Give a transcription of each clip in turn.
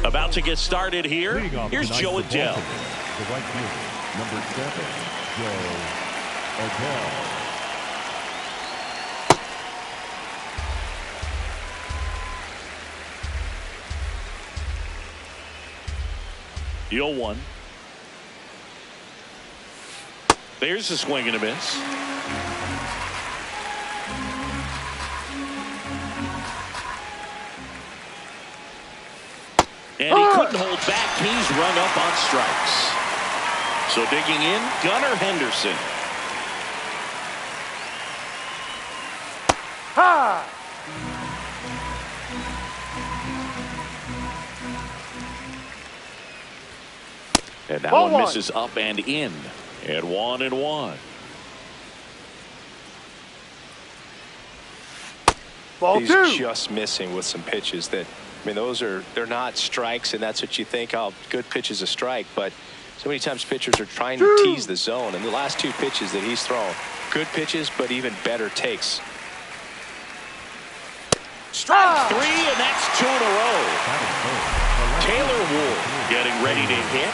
About to get started here. Here's Joe Adell. The right fielder, number 7, Joe Adell. The 0-1. There's a swing and a miss. And he couldn't hold back. He's rung up on strikes. So digging in, Gunnar Henderson. Ha! And that Ball one misses up and in. And 1-1. Ball He's two. just missing with some pitches that, I mean, they're not strikes, and that's what you think, oh, good pitch is a strike. But so many times pitchers are trying to tease the zone. And the last two pitches that he's thrown, good pitches, but even better takes. Strike three, and that's 2 in a row. Taylor Ward getting ready to hit.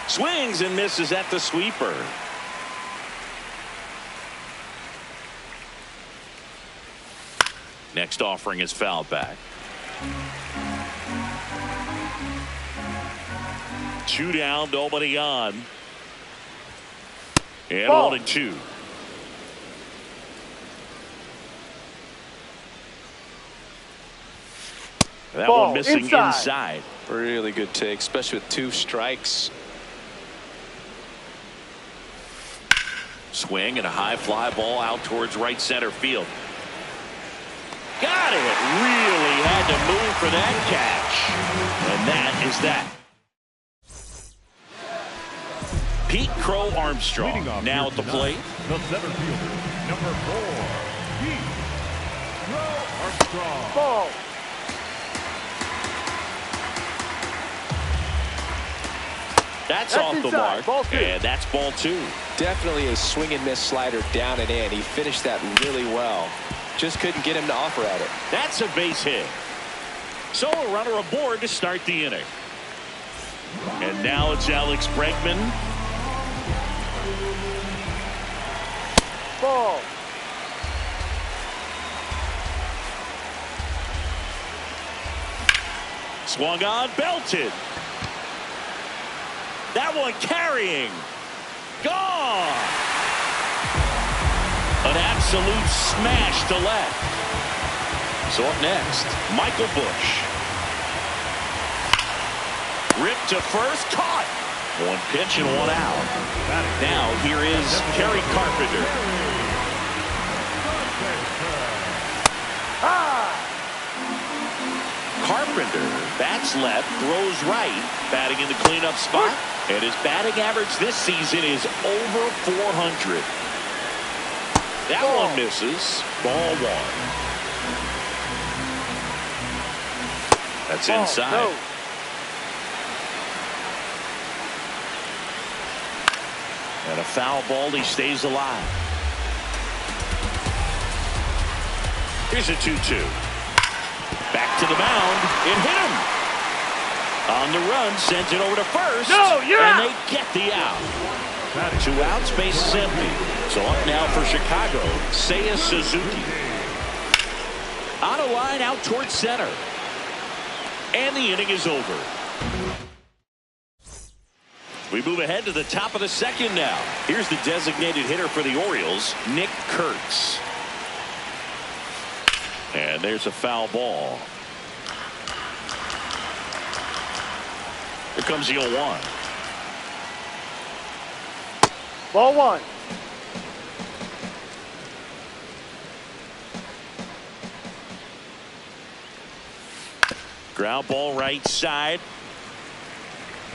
Swings and misses at the sweeper. Next offering is fouled back. 2 down, nobody on. And Ball. 1-2. That Ball. one missing inside. Really good take, especially with 2 strikes. Swing and a high fly ball out towards right center field. Got it. Really had to move for that catch. And that is that. Pete Crow Armstrong now at the plate. The center fielder, number 4, Pete Crow Armstrong. Ball. That's off the inside. mark. Ball two. And that's ball 2. Definitely a swing and miss slider down and in. He finished that really well. Just couldn't get him to offer at it. That's a base hit. So a runner aboard to start the inning. And now it's Alex Bregman. Ball. Swung on, belted. That one carrying. Gone. An absolute smash to left. So up next, Michael Busch. Ripped to first, caught. 1 pitch and 1 out. Now here is Kerry Carpenter. Carpenter bats left, throws right, batting in the cleanup spot, and his batting average this season is over 400. That one misses. Ball 1. That's inside. No. And a foul ball, he stays alive. Here's a 2-2. Back to the mound. It hit him. On the run, sends it over to first. No, you're and out. they get the out. 2 outs, base is empty. So up now for Chicago, Seiya Suzuki. On a line out towards center. And the inning is over. We move ahead to the top of the second now. Here's the designated hitter for the Orioles, Nick Kurtz. And there's a foul ball. Here comes the 0-1. Ball 1. Ground ball right side.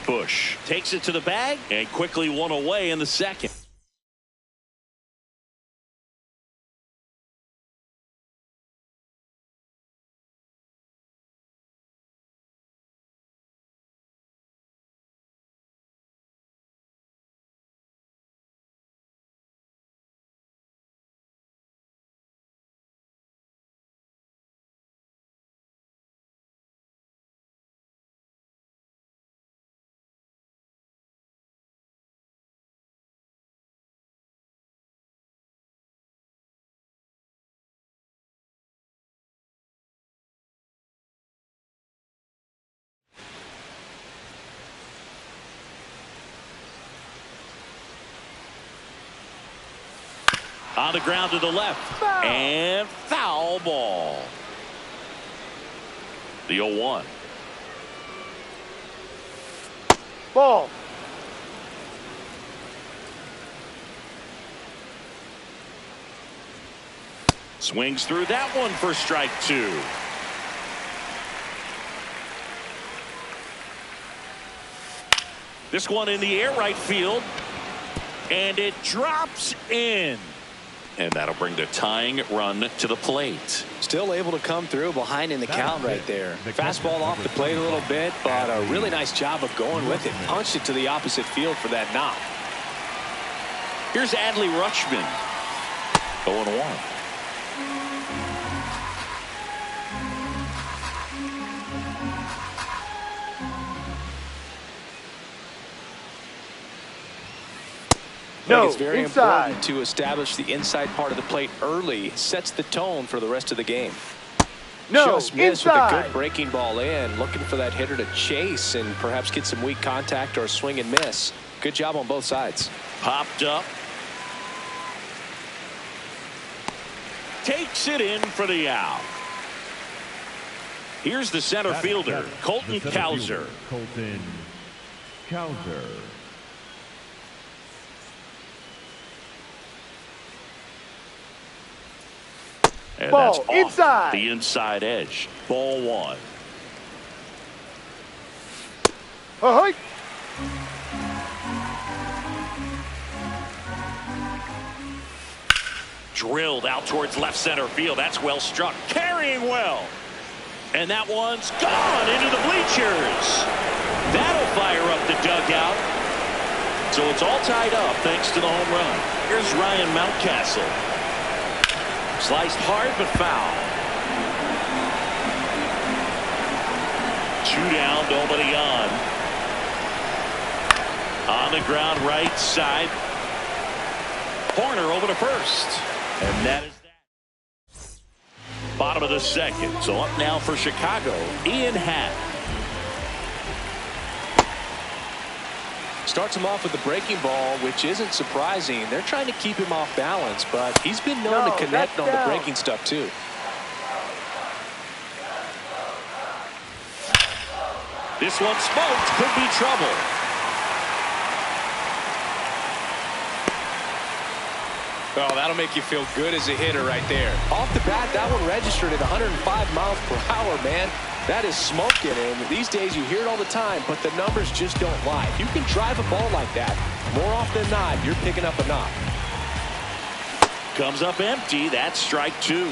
Busch takes it to the bag and quickly 1 away in the second. On the ground to the left. Foul. And foul ball. The 0-1. Ball. Swings through that one for strike 2. This one in the air right field. And it drops in. And that'll bring the tying run to the plate. Still able to come through behind in the count right there. Fastball off the plate a little bit, but a really nice job of going with it. Punched it to the opposite field for that knock. Here's Adley Rutschman. 0-1. No, it's very inside. important to establish the inside part of the plate early. Sets the tone for the rest of the game. No, Just missed with a inside. good breaking ball in. Looking for that hitter to chase and perhaps get some weak contact or a swing and miss. Good job on both sides. Popped up. Takes it in for the out. Here's the center fielder, Colton Cowser. Colton Cowser. And Ball that's off inside. the inside edge. Ball 1. Ahoy. Drilled out towards left center field. That's well struck. Carrying well. And that one's gone into the bleachers. That'll fire up the dugout. So it's all tied up thanks to the home run. Here's Ryan Mountcastle. Sliced hard but foul. 2 down, nobody on. On the ground right side. Horner over to first. And that is that. Bottom of the second. So up now for Chicago, Ian Happ. Starts him off with the breaking ball, which isn't surprising. They're trying to keep him off balance, but he's been known to connect on the breaking stuff too. This one smoked. Could be trouble. Oh, that'll make you feel good as a hitter right there. Off the bat, that one registered at 105 miles per hour, man. That is smoking, and these days you hear it all the time, but the numbers just don't lie. If you can drive a ball like that, more often than not, you're picking up a knock. Comes up empty. That's strike 2.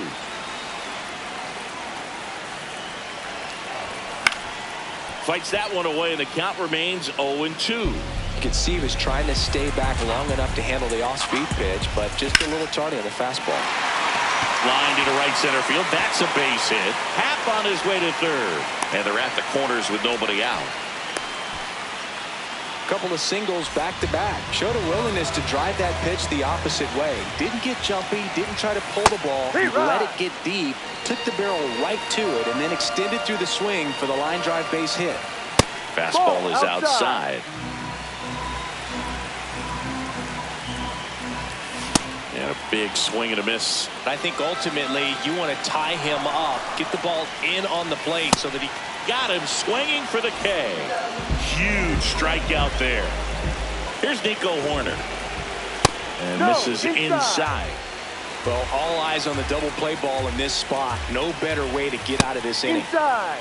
Fights that one away, and the count remains 0-2. You can see he was trying to stay back long enough to handle the off-speed pitch, but just a little tardy on the fastball. Line to right center field. That's a base hit. Happ on his way to third. And they're at the corners with nobody out. Couple of singles back-to-back. Showed a willingness to drive that pitch the opposite way. Didn't get jumpy, didn't try to pull the ball. He let it get deep, took the barrel right to it, and then extended through the swing for the line drive base hit. Fastball is outside. And a big swing and a miss. I think ultimately you want to tie him up, get the ball in on the plate so that he got him swinging for the K. Huge strikeout there. Here's Nico Horner. And misses inside. Well, all eyes on the double play ball in this spot. No better way to get out of this inning. Inside.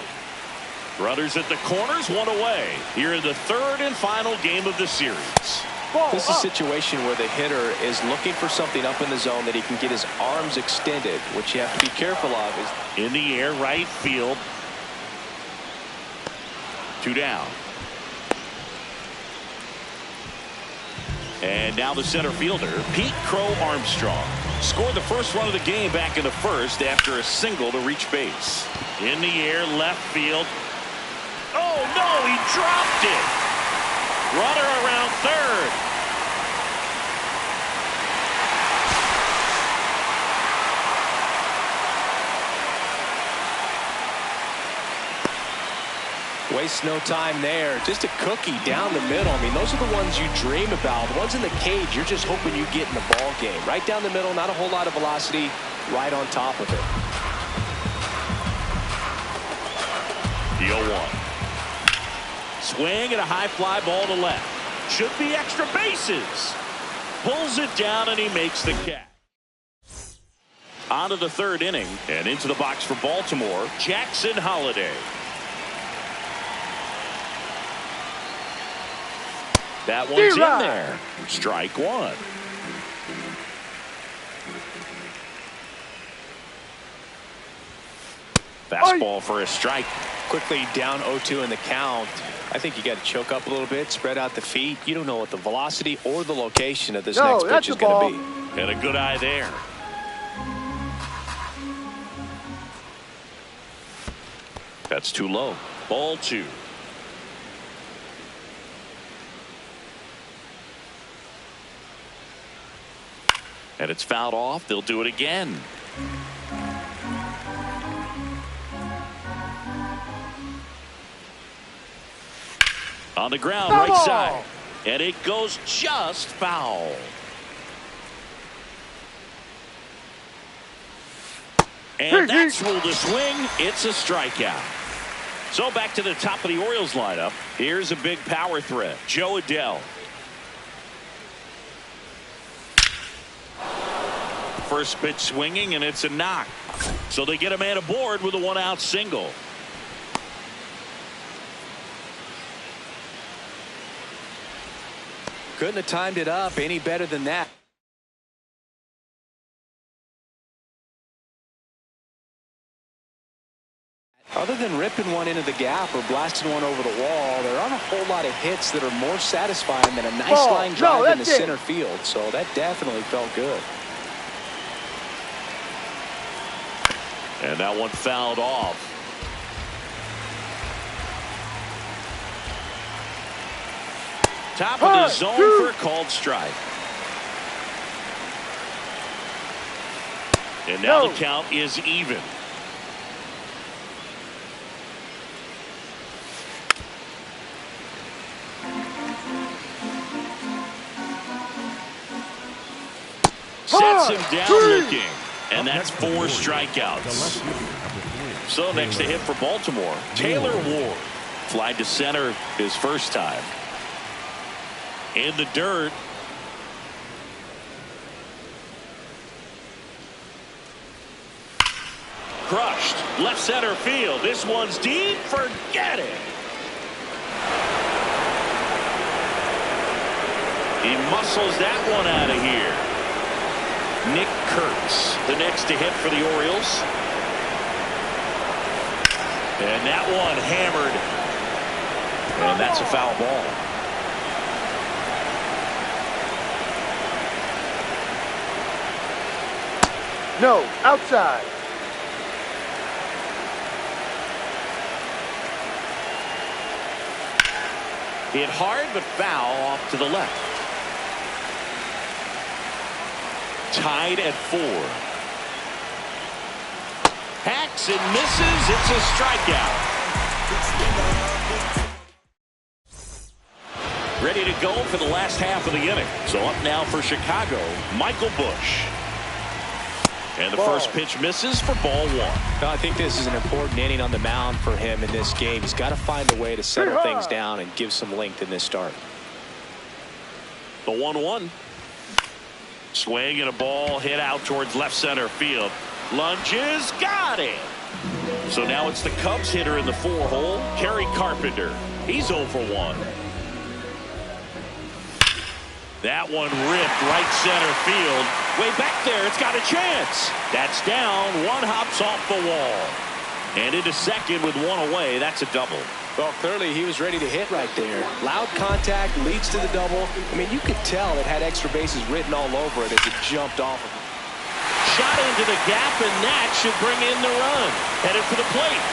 Runners at the corners, one away. Here in the third and final game of the series. This is a situation where the hitter is looking for something up in the zone that he can get his arms extended. What you have to be careful of is in the air, right field. 2 down. And now the center fielder, Pete Crow Armstrong. Scored the first run of the game back in the first after a single to reach base. In the air, left field. Oh, no, he dropped it. Runner around third. Waste no time there. Just a cookie down the middle. I mean, those are the ones you dream about. The ones in the cage, you're just hoping you get in the ball game. Right down the middle, not a whole lot of velocity, right on top of it. The 0-1. Swing and a high fly ball to left. Should be extra bases. Pulls it down and he makes the catch. On to the third inning and into the box for Baltimore, Jackson Holliday. That one's in there. Strike one. Fastball for a strike. Quickly down 0-2 in the count. I think you got to choke up a little bit, spread out the feet. You don't know what the velocity or the location of this next pitch is going to be. And a good eye there. That's too low. Ball 2. And it's fouled off. They'll do it again. On the ground, right side. And it goes just foul. And that's ruled a swing. It's a strikeout. So back to the top of the Orioles lineup. Here's a big power threat. Jo Adell. First pitch swinging, and it's a knock. So they get a man aboard with a 1-out single. Couldn't have timed it up any better than that. Other than ripping one into the gap or blasting one over the wall, there aren't a whole lot of hits that are more satisfying than a nice line drive in the center field. So that definitely felt good. And that one fouled off. Top of the zone for a called strike. And now the count is even. Sets him down looking. And that's 4 strikeouts. So next to hit for Baltimore, Taylor Ward. Fly to center his first time. In the dirt. Crushed. Left center field. This one's deep. Forget it. He muscles that one out of here. Nick Kurtz, the next to hit for the Orioles. And that one hammered. And that's a foul ball. No, outside. Hit hard, but foul off to the left. Tied at 4. Hacks and misses. It's a strikeout. Ready to go for the last half of the inning. So up now for Chicago, Michael Busch. And the first pitch misses for ball 1. No, I think this is an important inning on the mound for him in this game. He's got to find a way to settle things down and give some length in this start. The 1-1. Swing and a ball hit out towards left center field. Lunges, got it. So now it's the Cubs hitter in the 4-hole, Kerry Carpenter. He's 0 for 1. That one ripped right center field. Way back there, it's got a chance. That's down. One hops off the wall. And into second with 1 away. That's a double. Well, clearly he was ready to hit right there. Loud contact leads to the double. I mean, you could tell it had extra bases written all over it as it jumped off of it. Shot into the gap, and that should bring in the run. Headed for the plate.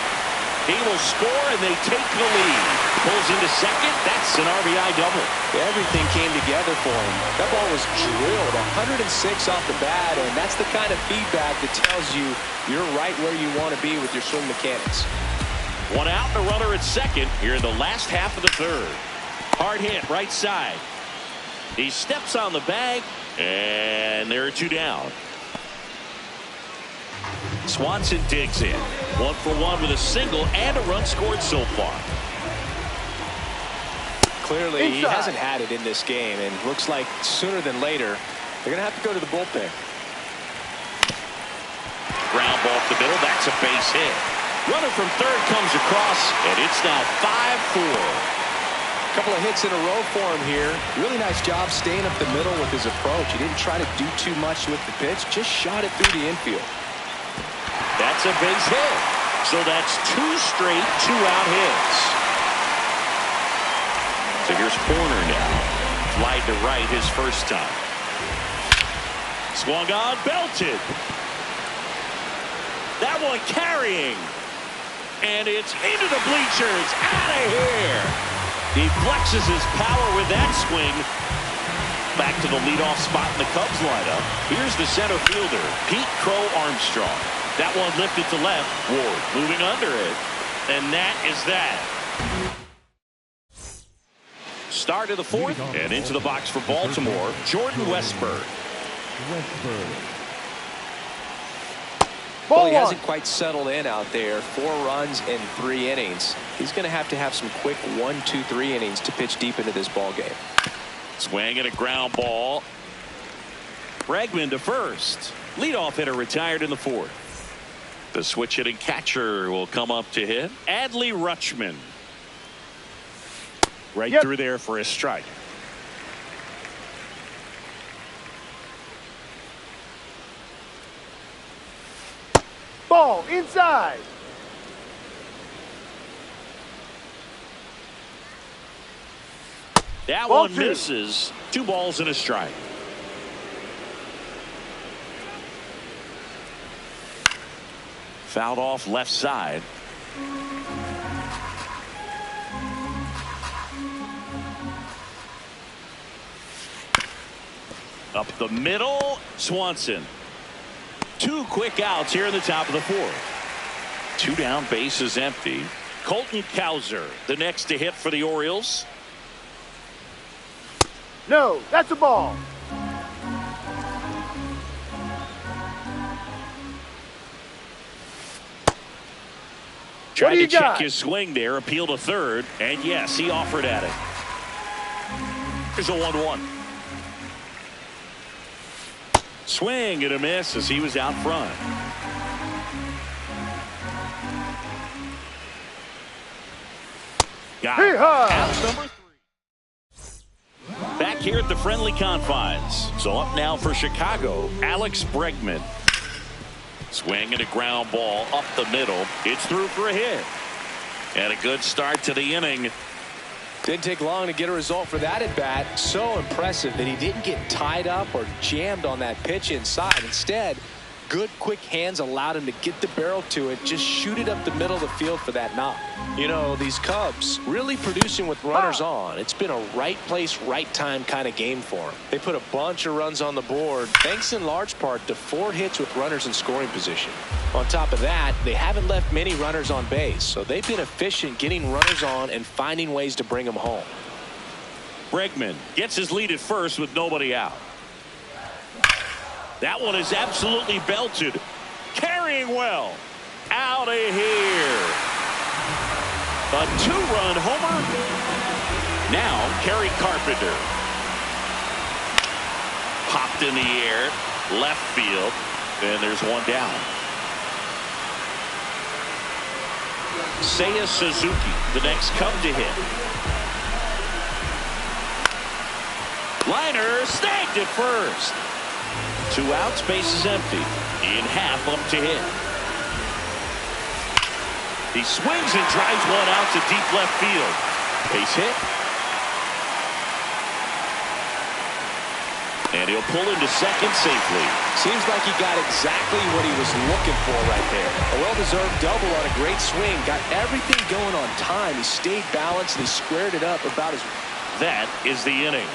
He will score, and they take the lead. Pulls into second. That's an RBI double. Everything came together for him. That ball was drilled 106 off the bat, and that's the kind of feedback that tells you you're right where you want to be with your swing mechanics. One out and a runner at second here in the last half of the third. Hard hit right side. He steps on the bag, and there are two down. Swanson digs in. 1 for 1 with a single and a run scored so far. Clearly, he hasn't had it in this game, and looks like sooner than later, they're going to have to go to the bullpen. Ground ball up the middle. That's a base hit. Runner from third comes across, and it's now 5-4. A couple of hits in a row for him here. Really nice job staying up the middle with his approach. He didn't try to do too much with the pitch, just shot it through the infield. That's a base hit. So that's 2 straight 2-out hits. So here's Horner now. Flied to right his first time. Swung on, belted. That one carrying. And it's into the bleachers. Out of here. He flexes his power with that swing. Back to the leadoff spot in the Cubs lineup. Here's the center fielder, Pete Crow Armstrong. That one lifted to left. Ward moving under it. And that is that. Start of the fourth. And into the box for Baltimore, Jordan Westburg. Well, he hasn't quite settled in out there. 4 runs in 3 innings. He's going to have some quick 1, 2, 3 innings to pitch deep into this ball game. Swing and a ground ball. Bregman to first. Leadoff hitter retired in the fourth. The switch hitting catcher will come up to hit. Adley Rutschman. Right through there for a strike. Ball inside. That Ball one 2. misses. 2 balls and a strike. Fouled off left side. Up the middle, Swanson. 2 quick outs here in the top of the fourth. 2 down, bases empty. Colton Cowser, the next to hit for the Orioles. No, that's a ball. Tried to check his swing there, appeal to third, and yes, he offered at it. Here's a 1-1. Swing and a miss as he was out front. Got it. Out number 3. Back here at the friendly confines. So up now for Chicago, Alex Bregman. Swing and a ground ball up the middle. It's through for a hit. And a good start to the inning. Didn't take long to get a result for that at bat. So impressive that he didn't get tied up or jammed on that pitch inside. Instead, good quick hands allowed him to get the barrel to it, just shoot it up the middle of the field for that knock. You know, these Cubs really producing with runners on. It's been a right place, right time kind of game for them. They put a bunch of runs on the board, thanks in large part to 4 hits with runners in scoring position. On top of that, they haven't left many runners on base, so they've been efficient getting runners on and finding ways to bring them home. Bregman gets his lead at first with nobody out. That one is absolutely belted. Carrying well. Out of here. A 2-run homer. Now Kerry Carpenter. Popped in the air. Left field. And there's one down. Seiya Suzuki, the next Cub to hit. Liner snagged at first. 2 outs, base is empty. In half up to hit. He swings and drives one out to deep left field. Base hit. And he'll pull into second safely. Seems like he got exactly what he was looking for right there. A well-deserved double on a great swing. Got everything going on time. He stayed balanced and he squared it up about as... That is the inning.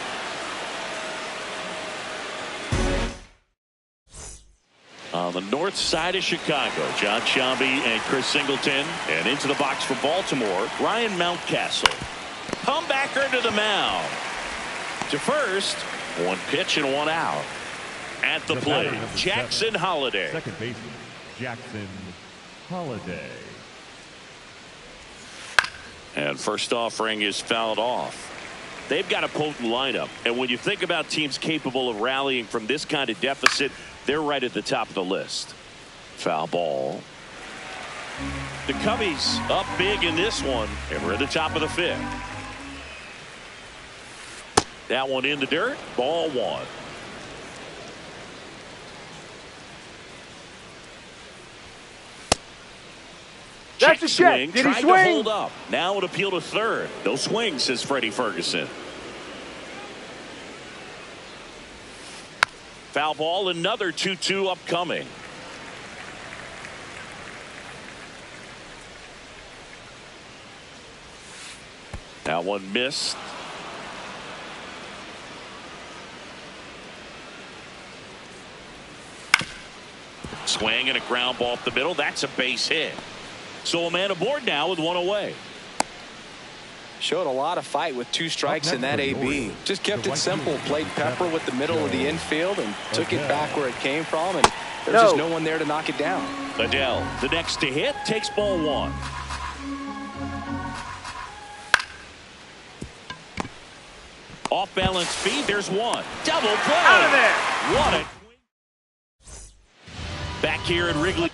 On the north side of Chicago, John Sciambi and Chris Singleton. And into the box for Baltimore, Ryan Mountcastle. Comebacker to the mound. To first, one pitch and one out. At the plate, Jackson Holliday. Second baseman, Jackson Holliday. And first offering is fouled off. They've got a potent lineup. And when you think about teams capable of rallying from this kind of deficit, they're right at the top of the list. Foul ball. The Cubbies up big in this one, and we're at the top of the fifth. That one in the dirt. Ball one. That's a check. Did he Tried swing? to hold up. Now an appeal to third. No swing, says Freddie Ferguson. Foul ball, another 2-2 upcoming. That one missed. Swing and a ground ball up the middle. That's a base hit. So a man aboard now with one away. Showed a lot of fight with 2 strikes in that AB. Just kept it simple. Played pepper with the middle of the infield and took it back where it came from. And there's just no one there to knock it down. Adele, the next to hit, takes ball one. Off balance speed. There's one. Double play. Out of there. What a. Back here in Wrigley.